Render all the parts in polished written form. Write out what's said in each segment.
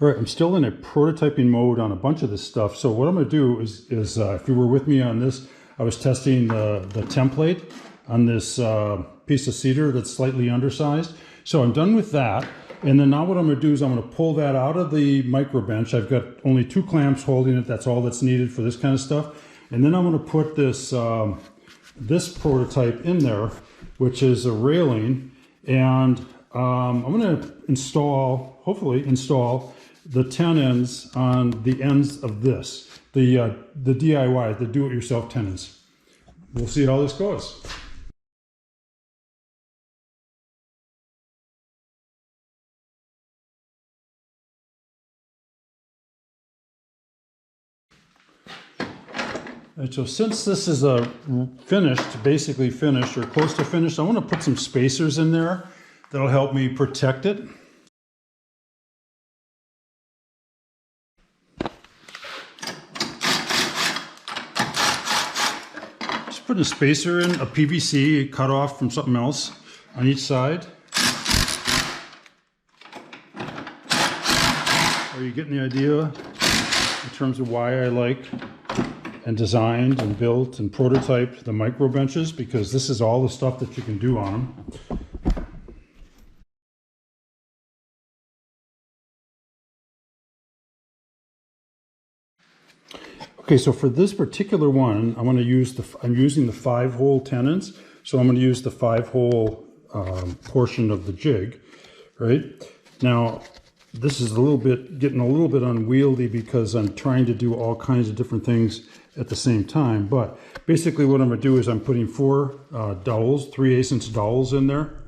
All right, I'm still in a prototyping mode on a bunch of this stuff. So what I'm going to do is if you were with me on this, I was testing the template on this piece of cedar that's slightly undersized. So I'm done with that. And then now what I'm going to do is I'm going to pull that out of the micro bench. I've got only 2 clamps holding it. That's all that's needed for this kind of stuff. And then I'm going to put this, this prototype in there, which is a railing. And I'm going to install, hopefully install, the tenons on the ends of this, the DIY, the do-it-yourself tenons. We'll see how this goes. All right, so since this is a basically finished or close to finished, I want to put some spacers in there that'll help me protect it. Just put a spacer in, a PVC cut off from something else on each side. Are you getting the idea in terms of why I like and designed and built and prototyped the micro benches? Because this is all the stuff that you can do on them. Okay, so for this particular one, I'm using the 5-hole tenons. So I'm going to use the 5-hole portion of the jig, right? Now, this is getting a little bit unwieldy because I'm trying to do all kinds of different things at the same time. But basically what I'm going to do is I'm putting 4 dowels, 3/8" dowels in there.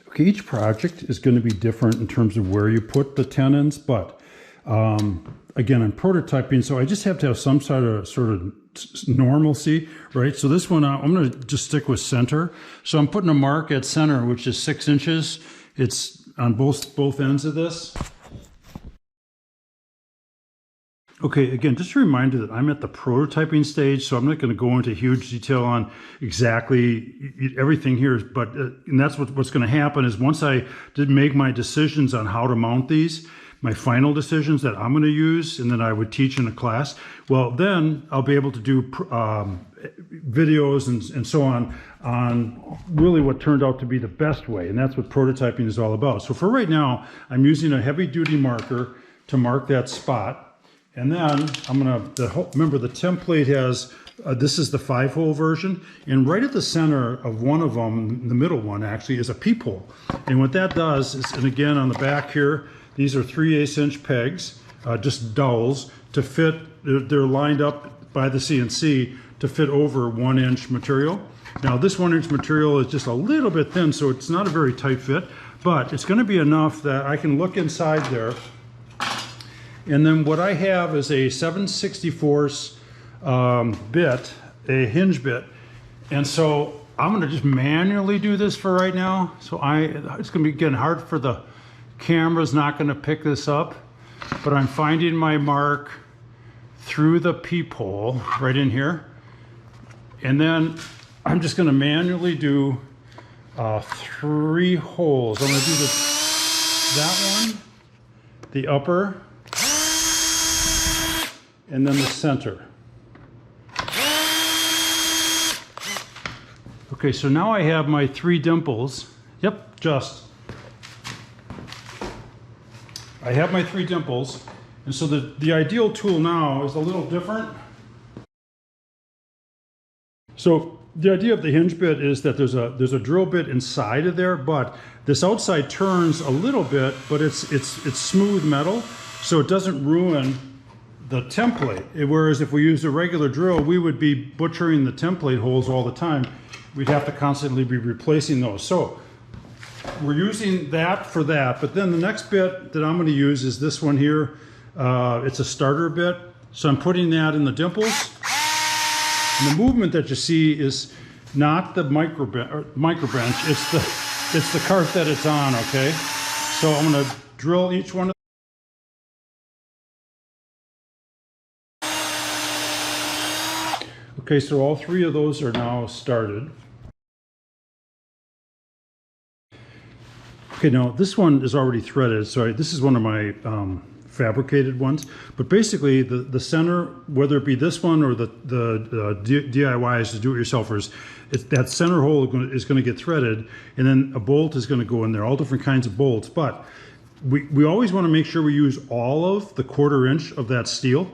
Okay, each project is going to be different in terms of where you put the tenons, but again, I'm prototyping, so I just have to have some sort of normalcy, right? So this one, I'm going to just stick with center. So I'm putting a mark at center, which is 6 inches. It's on both ends of this. Okay, again, just a reminder that I'm at the prototyping stage, so I'm not going to go into huge detail on exactly everything here, but and that's what's going to happen is once I did make my decisions on how to mount these, my final decisions that I'm going to use and then I would teach in a class, well, then I'll be able to do videos and so on really what turned out to be the best way, and that's what prototyping is all about. So for right now, I'm using a heavy-duty marker to mark that spot. And then I'm remember the template has, this is the 5-hole version, and right at the center of one of them, the middle one actually, is a peephole. And what that does is, and again on the back here, these are 3/8" pegs, just dowels to fit, they're lined up by the CNC to fit over 1-inch material. Now this 1-inch material is just a little bit thin, so it's not a very tight fit, but it's going to be enough that I can look inside there. And then what I have is a 7/64 bit, a hinge bit. And so I'm going to just manually do this for right now. So it's going to be, again, hard for the camera's not going to pick this up, but I'm finding my mark through the peephole right in here. And then I'm just going to manually do 3 holes. I'm going to do that one, the upper, and then the center. Okay, so now I have my 3 dimples. Yep, I have my 3 dimples. And so the ideal tool now is a little different. So the idea of the hinge bit is that there's a drill bit inside of there, but this outside turns a little bit, but it's smooth metal, so it doesn't ruin the template. Whereas if we used a regular drill, we would be butchering the template holes all the time. We'd have to constantly be replacing those. So we're using that for that. But then the next bit that I'm going to use is this one here. It's a starter bit. So I'm putting that in the dimples. And the movement that you see is not the micro bench. It's the cart that it's on. Okay. So I'm going to drill each one. Okay, so all 3 of those are now started. Okay, now this one is already threaded. So this is one of my fabricated ones. But basically, the center, whether it be this one or the DIYs, the do-it-yourselfers, that center hole is going to get threaded, and then a bolt is going to go in there, all different kinds of bolts. But we always want to make sure we use all of the 1/4 inch of that steel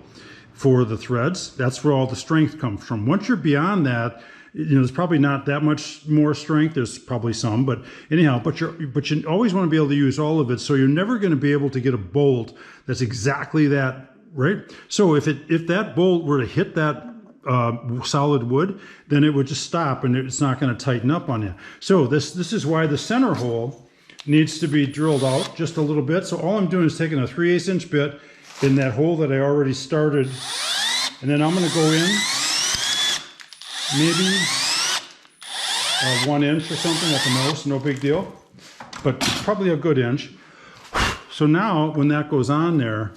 for the threads. That's where all the strength comes from. Once you're beyond that, there's probably not that much more strength. There's probably some, but anyhow, but you always want to be able to use all of it. So you're never going to be able to get a bolt that's exactly that, right? So if that bolt were to hit that solid wood, then it would just stop and it's not going to tighten up on you. So this is why the center hole needs to be drilled out just a little bit. So all I'm doing is taking a 3/8 inch bit in that hole that I already started, and then I'm going to go in maybe 1 inch or something at the most, no big deal, but probably a good inch. So now when that goes on there,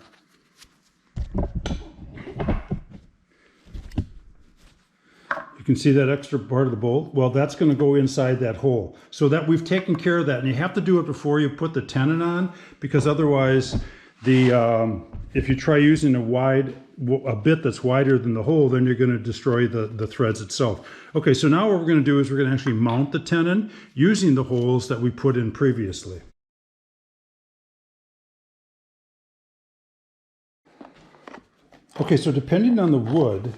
you can see that extra part of the bolt. Well, that's going to go inside that hole. So that we've taken care of that, and you have to do it before you put the tenon on, because otherwise if you try using a bit that's wider than the hole, then you're going to destroy the threads itself. Okay, so now what we're going to do is we're going to actually mount the tenon using the holes that we put in previously. Okay, so depending on the wood,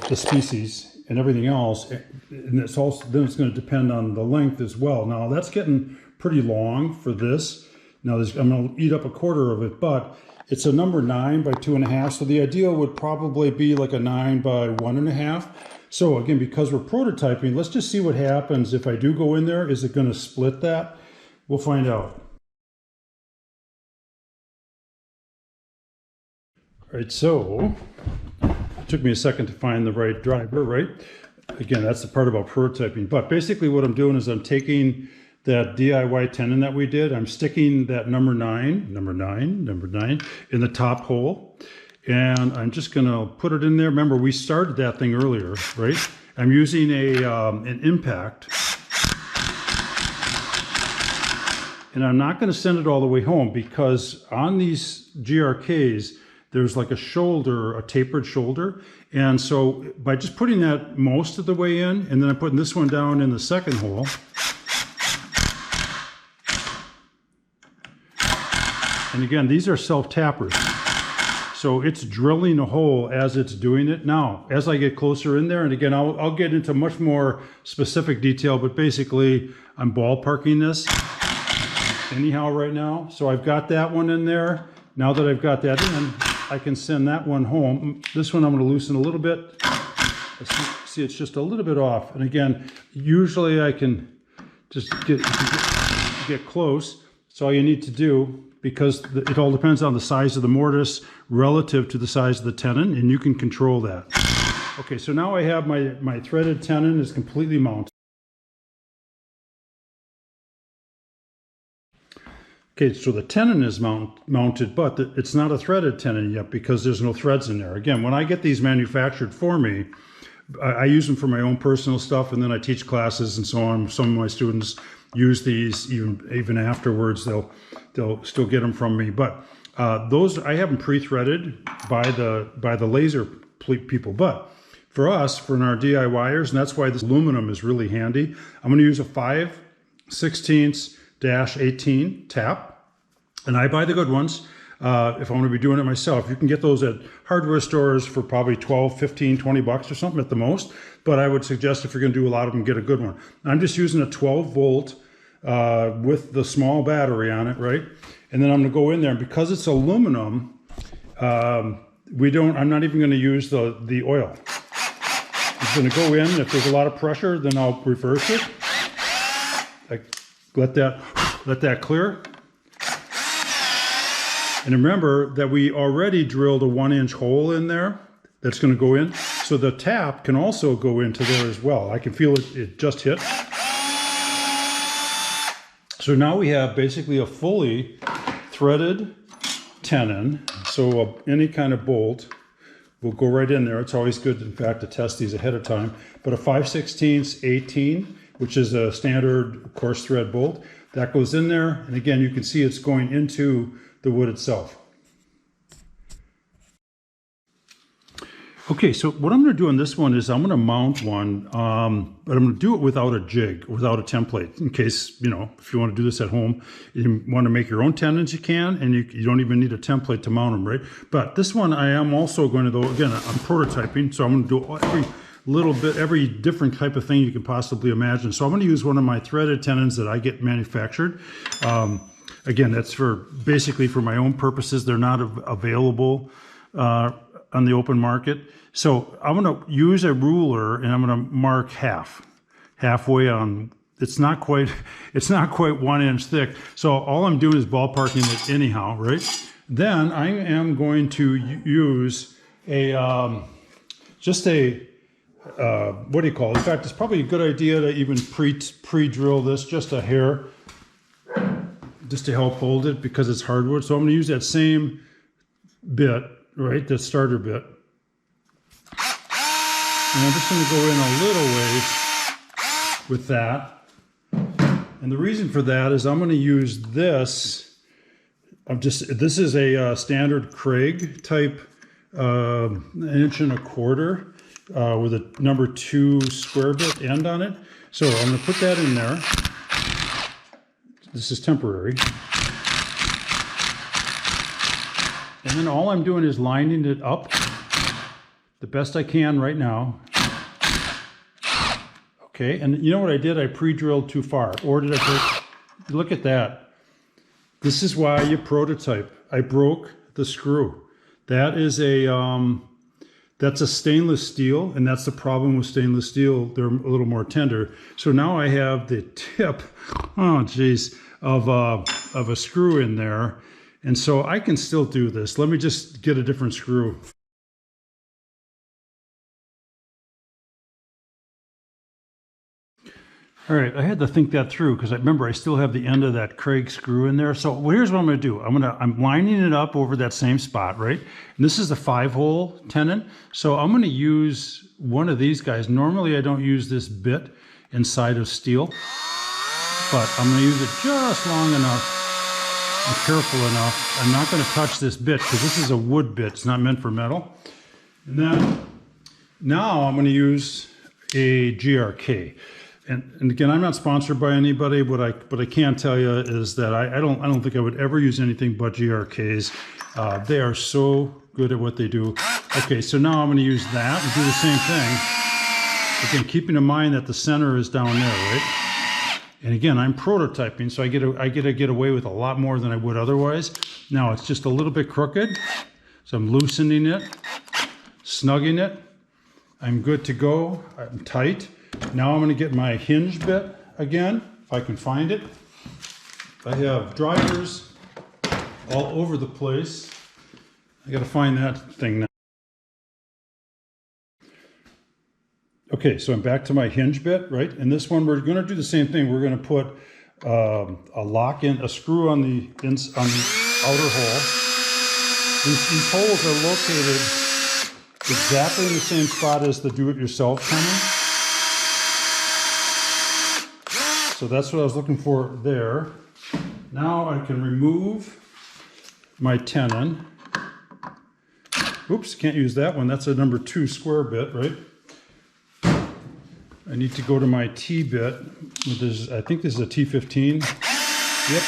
the species, and everything else, and then it's going to depend on the length as well. Now that's getting pretty long for this. Now I'm going to eat up 1/4 of it, but it's a number 9 by 2.5. So the ideal would probably be like a 9 by 1.5. So again, because we're prototyping, let's just see what happens if I do go in there. Is it going to split that? We'll find out. All right, so it took me a second to find the right driver, right? Again, that's the part about prototyping. But basically what I'm doing is I'm taking that DIY tenon that we did, I'm sticking that number 9 in the top hole, and I'm just going to put it in there. Remember, we started that thing earlier, right? I'm using an impact, and I'm not going to send it all the way home, because on these GRKs, there's like a shoulder, a tapered shoulder. And so by just putting that most of the way in, and then I'm putting this one down in the second hole, and again, these are self-tappers. So it's drilling a hole as it's doing it. Now, as I get closer in there, and again, I'll get into much more specific detail, but basically I'm ballparking this anyhow right now. So I've got that one in there. Now that I've got that in, I can send that one home. This one I'm going to loosen a little bit. See, it's just a little bit off. And again, usually I can just get close. That's all you need to do, because it all depends on the size of the mortise relative to the size of the tenon, and you can control that. Okay, so now I have my threaded tenon is completely mounted. Okay, so the tenon is mounted, but it's not a threaded tenon yet because there's no threads in there. Again, when I get these manufactured for me, I use them for my own personal stuff, and then I teach classes and so on. Some of my students use these even afterwards. They'll still get them from me. But those, I have them pre-threaded by the laser people. But for us, for our DIYers, and that's why this aluminum is really handy, I'm going to use a 5/16-18 tap. And I buy the good ones if I'm going to be doing it myself. You can get those at hardware stores for probably 12, 15, 20 bucks or something at the most. But I would suggest if you're going to do a lot of them, get a good one. I'm just using a 12 volt with the small battery on it, right? And then I'm going to go in there, and because it's aluminum, I'm not even going to use the oil. I'm going to go in. If there's a lot of pressure, then I'll reverse it. I let that clear. And remember that we already drilled a 1-inch hole in there that's going to go in. So the tap can also go into there as well. I can feel it just hit. So now we have basically a fully threaded tenon. So any kind of bolt will go right in there. It's always good, in fact, to test these ahead of time. But a 5/16-18 which is a standard coarse thread bolt. That goes in there, and again, you can see it's going into the wood itself. Okay, so what I'm going to do on this one is I'm going to mount one, but I'm going to do it without a jig, without a template, in case, you know, if you want to do this at home, you want to make your own tenons, you can, and you don't even need a template to mount them, right? But this one I am also going to, though, again, I'm prototyping, so I'm going to do every little bit, every different type of thing you can possibly imagine. So I'm going to use one of my threaded tenons that I get manufactured. Again, that's basically for my own purposes. They're not available on the open market. So I'm going to use a ruler and I'm going to mark halfway on. It's not quite 1 inch thick. So all I'm doing is ballparking it anyhow, right? Then I am going to use a what do you call it? In fact, it's probably a good idea to even pre-drill this just a hair, just to help hold it because it's hardwood. So I'm going to use that same bit, right, that starter bit. And I'm just going to go in a little ways with that. And the reason for that is I'm going to use this. This is a standard Craig type 1.25 inch with a number 2 square bit end on it. So I'm going to put that in there. This is temporary. And then all I'm doing is lining it up the best I can right now. Okay, and you know what I did? I pre-drilled too far. Or did I look at that. This is why you prototype. I broke the screw. That is that's a stainless steel, and that's the problem with stainless steel. They're a little more tender. So now I have the tip, oh geez, of a screw in there. And so I can still do this. Let me just get a different screw. All right, I had to think that through because I remember I still have the end of that Craig screw in there. So here's what I'm going to do. I'm lining it up over that same spot, right? And this is a 5-hole tenon. So I'm going to use one of these guys. Normally I don't use this bit inside of steel, but I'm going to use it just long enough and careful enough. I'm not going to touch this bit because this is a wood bit. It's not meant for metal. And then now I'm going to use a GRK. And again, I'm not sponsored by anybody, but I can tell you is that I don't think I would ever use anything but GRKs. They are so good at what they do. Okay, so now I'm going to use that and do the same thing. Again, keeping in mind that the center is down there, right? And again, I'm prototyping, so I get to get away with a lot more than I would otherwise. Now it's just a little bit crooked, so I'm loosening it, snugging it. I'm good to go. I'm tight. Now I'm going to get my hinge bit again, if I can find it. I have drivers all over the place. I got to find that thing now. Okay, so I'm back to my hinge bit, right? And this one, we're going to do the same thing. We're going to put a screw on the outer hole. These holes are located exactly in the same spot as the do-it-yourself tenon. So that's what I was looking for there. Now I can remove my tenon. Oops, can't use that one. That's a number 2 square bit, right? I need to go to my T bit. I think this is a T15. Yep,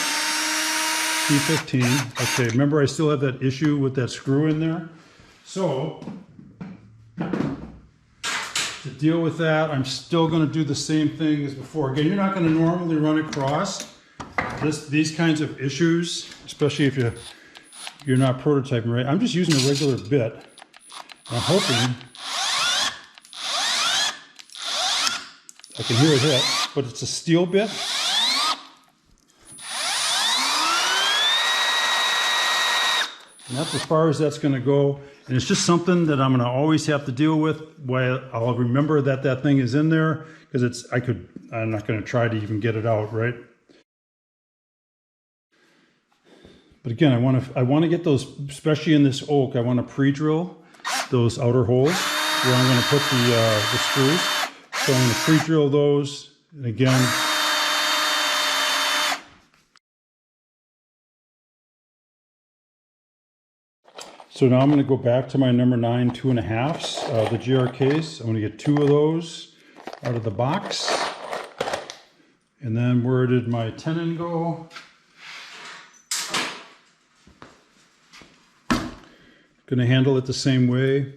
T15. Okay, remember I still have that issue with that screw in there. So to deal with that, I'm still going to do the same thing as before. Again, you're not going to normally run across these kinds of issues, especially if you're not prototyping right. I'm just using a regular bit. I'm hoping I can hear it hit, but it's a steel bit. And that's as far as that's going to go. And it's just something that I'm going to always have to deal with. While I'll remember that thing is in there because I'm not going to try to even get it out, right? But again, I want to get those, especially in this oak. I want to pre-drill those outer holes where I'm going to put the screws. So I'm going to pre-drill those And again, so now I'm going to go back to my number 9 2.5s, the GRKs. I'm going to get 2 of those out of the box. And then where did my tenon go? Going to handle it the same way.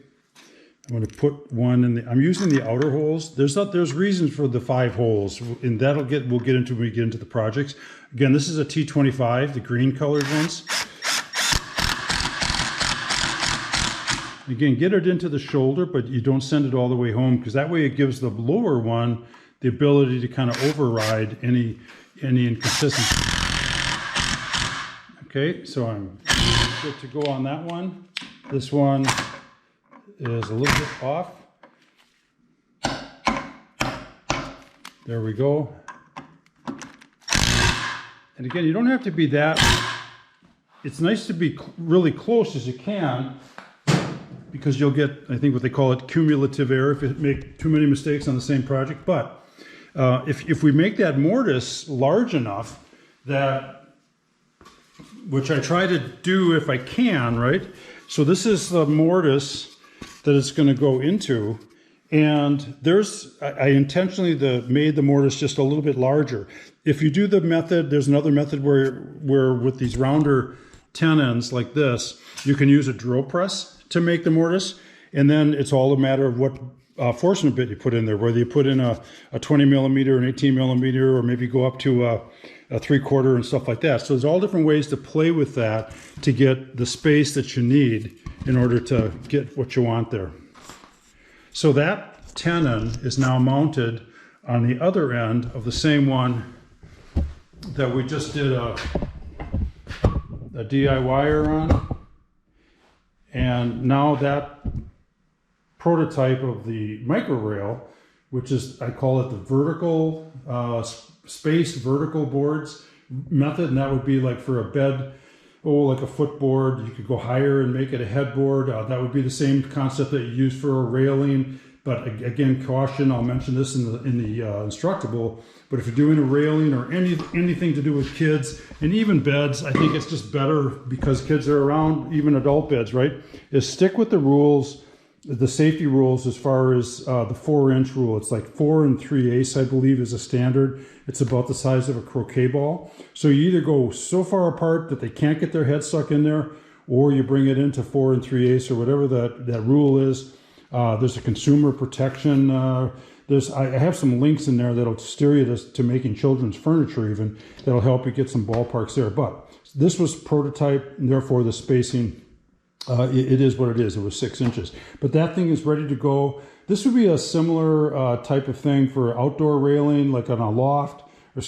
I'm going to put one in the, I'm using the outer holes. There's reasons for the 5 holes, and we'll get into when we get into the projects. Again, this is a T25, the green colored ones. Again, get it into the shoulder, but you don't send it all the way home, because that way it gives the lower one the ability to kind of override any inconsistency. Okay, so I'm good to go on that one. This one is a little bit off. There we go. And again, you don't have to be that, it's nice to be really close as you can, because you'll get, I think what they call it, cumulative error if you make too many mistakes on the same project. But if we make that mortise large enough that, which I try to do if I can, right? So this is the mortise that it's going to go into, and I intentionally made the mortise just a little bit larger. If you do the method, there's another method where with these rounder tenons like this, you can use a drill press to make the mortise, and then it's all a matter of what forstner bit you put in there, whether you put in a 20 millimeter, an 18 millimeter, or maybe go up to a 3/4 and stuff like that. So there's all different ways to play with that to get the space that you need in order to get what you want there. So that tenon is now mounted on the other end of the same one that we just did a DIYer on. And now that prototype of the MikroRail, which is, I call it the vertical, spaced vertical boards method, and that would be like for a bed, like a footboard. You could go higher and make it a headboard. That would be the same concept that you use for a railing. But again, caution, I'll mention this in the instructable, but if you're doing a railing or anything to do with kids, and even beds, I think it's just better, because kids are around, even adult beds, right, is stick with the rules, the safety rules, as far as the 4-inch rule. It's like 4 3/8, I believe, is a standard. It's about the size of a croquet ball. So you either go so far apart that they can't get their head stuck in there, or you bring it into 4 3/8 or whatever that rule is. There's a consumer protection. I have some links in there that'll steer you to making children's furniture even. That'll help you get some ballparks there. But this was prototype, and therefore the spacing, it is what it is. It was 6 inches. But that thing is ready to go. This would be a similar type of thing for outdoor railing, like on a loft, or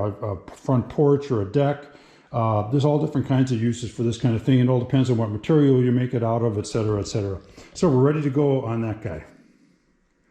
a front porch or a deck. There's all different kinds of uses for this kind of thing. It all depends on what material you make it out of, et cetera, et cetera. So we're ready to go on that guy.